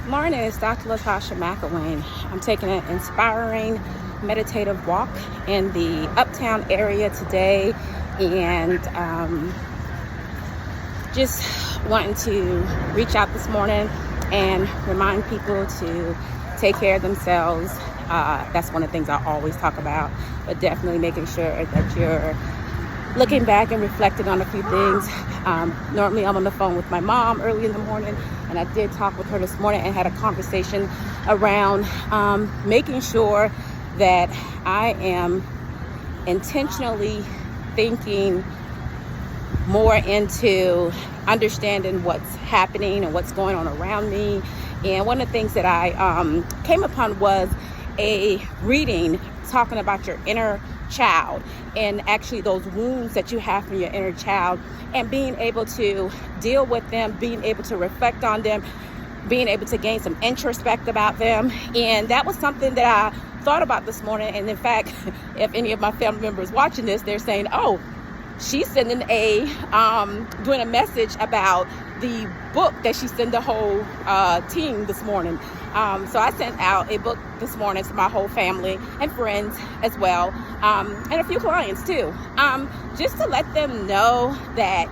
Morning, it's Dr. Latasha McIlwaine. I'm taking an inspiring meditative walk in the uptown area today and just wanting to reach out this morning and remind people to take care of themselves. That's one of the things I always talk about, but definitely making sure that you're looking back and reflecting on a few things. Normally I'm on the phone with my mom early in the morning, and I did talk with her this morning and had a conversation around making sure that I am intentionally thinking more into understanding what's happening and what's going on around me. And one of the things that I came upon was a reading talking about your inner child and actually those wounds that you have from your inner child, and being able to deal with them, being able to reflect on them, being able to gain some introspect about them. And that was something that I thought about this morning. And in fact, if any of my family members watching this, they're saying, oh, she's sending doing a message about the book that she sent the whole team this morning. So I sent out a book this morning to my whole family and friends as well, and a few clients too, just to let them know that,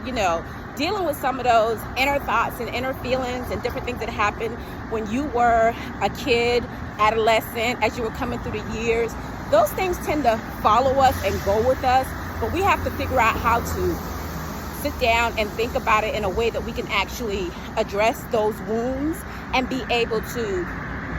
dealing with some of those inner thoughts and inner feelings and different things that happened when you were a kid, adolescent, as you were coming through the years, those things tend to follow us and go with us, but we have to figure out how to sit down and think about it in a way that we can actually address those wounds and be able to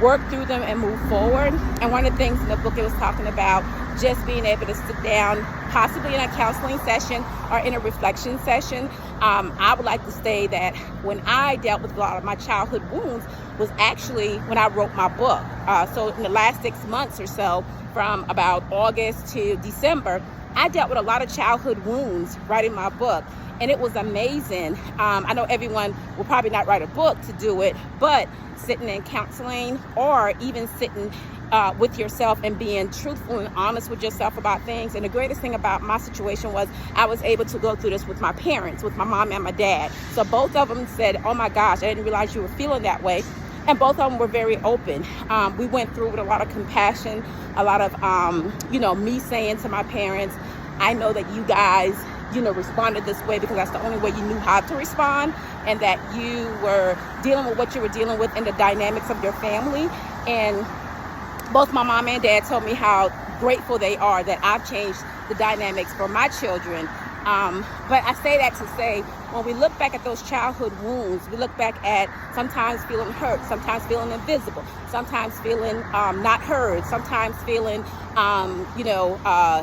work through them and move forward. And one of the things in the book it was talking about just being able to sit down, possibly in a counseling session or in a reflection session. I would like to say that when I dealt with a lot of my childhood wounds was actually when I wrote my book. So in the last 6 months or so, from about August to December, I dealt with a lot of childhood wounds writing my book. And it was amazing. I know everyone will probably not write a book to do it, but sitting in counseling or even sitting with yourself and being truthful and honest with yourself about things. And the greatest thing about my situation was I was able to go through this with my parents, with my mom and my dad. So both of them said, oh my gosh, I didn't realize you were feeling that way. And both of them were very open. We went through with a lot of compassion, a lot of, me saying to my parents, I know that you guys responded this way because that's the only way you knew how to respond, and that you were dealing with what you were dealing with in the dynamics of your family. And both my mom and dad told me how grateful they are that I've changed the dynamics for my children. But I say that to say, when we look back at those childhood wounds, we look back at sometimes feeling hurt, sometimes feeling invisible, sometimes feeling not heard, sometimes feeling,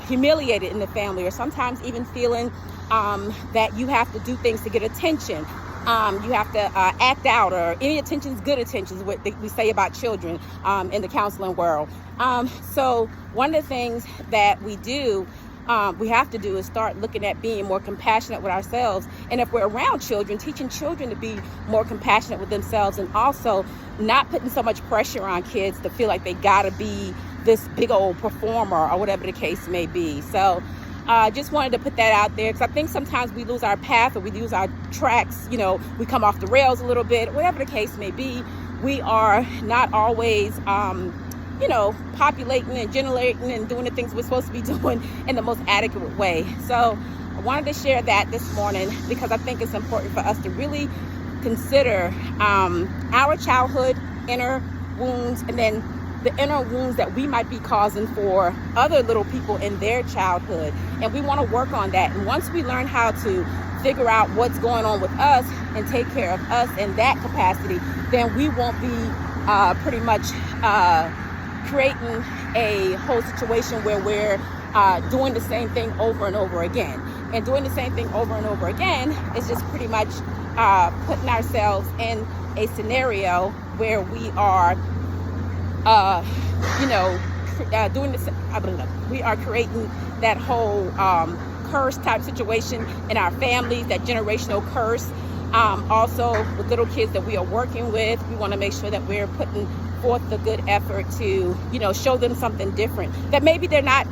humiliated in the family, or sometimes even feeling that you have to do things to get attention. You have to act out, or any attention is good attention is what we say about children in the counseling world. So one of the things that we have to do is start looking at being more compassionate with ourselves. And if we're around children, teaching children to be more compassionate with themselves, and also not putting so much pressure on kids to feel like they gotta be this big old performer or whatever the case may be. So just wanted to put that out there, because I think sometimes we lose our path or we lose our tracks. We come off the rails a little bit, whatever the case may be. We are not always populating and generating and doing the things we're supposed to be doing in the most adequate way. So I wanted to share that this morning because I think it's important for us to really consider our childhood inner wounds, and then the inner wounds that we might be causing for other little people in their childhood. And we want to work on that. And once we learn how to figure out what's going on with us and take care of us in that capacity, then we won't be pretty much creating a whole situation where we're doing the same thing over and over again. And doing the same thing over and over again is just pretty much putting ourselves in a scenario where we are, doing this. We are creating that whole curse type situation in our families, that generational curse. Also, with little kids that we are working with, we want to make sure that we're putting forth the good effort to, show them something different that maybe they're not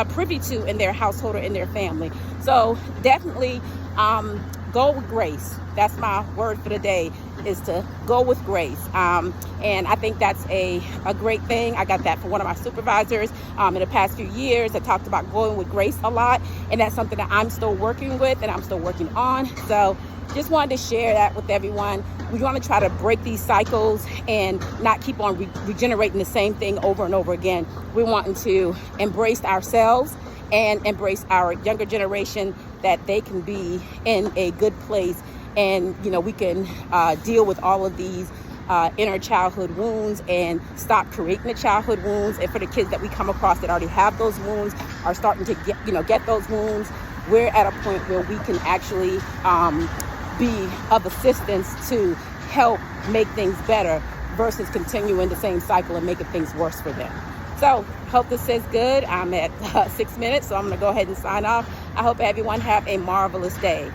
privy to in their household or in their family. So definitely go with grace. That's my word for the day, is to go with grace. And I think that's a great thing. I got that from one of my supervisors in the past few years that talked about going with grace a lot. And that's something that I'm still working with and I'm still working on. So just wanted to share that with everyone. We want to try to break these cycles and not keep on regenerating the same thing over and over again. We're wanting to embrace ourselves and embrace our younger generation, that they can be in a good place. And, we can deal with all of these inner childhood wounds and stop creating the childhood wounds. And for the kids that we come across that already have those wounds, are starting to get those wounds, we're at a point where we can actually be of assistance to help make things better versus continuing the same cycle and making things worse for them. So hope this is good. I'm at 6 minutes, so I'm going to go ahead and sign off. I hope everyone have a marvelous day.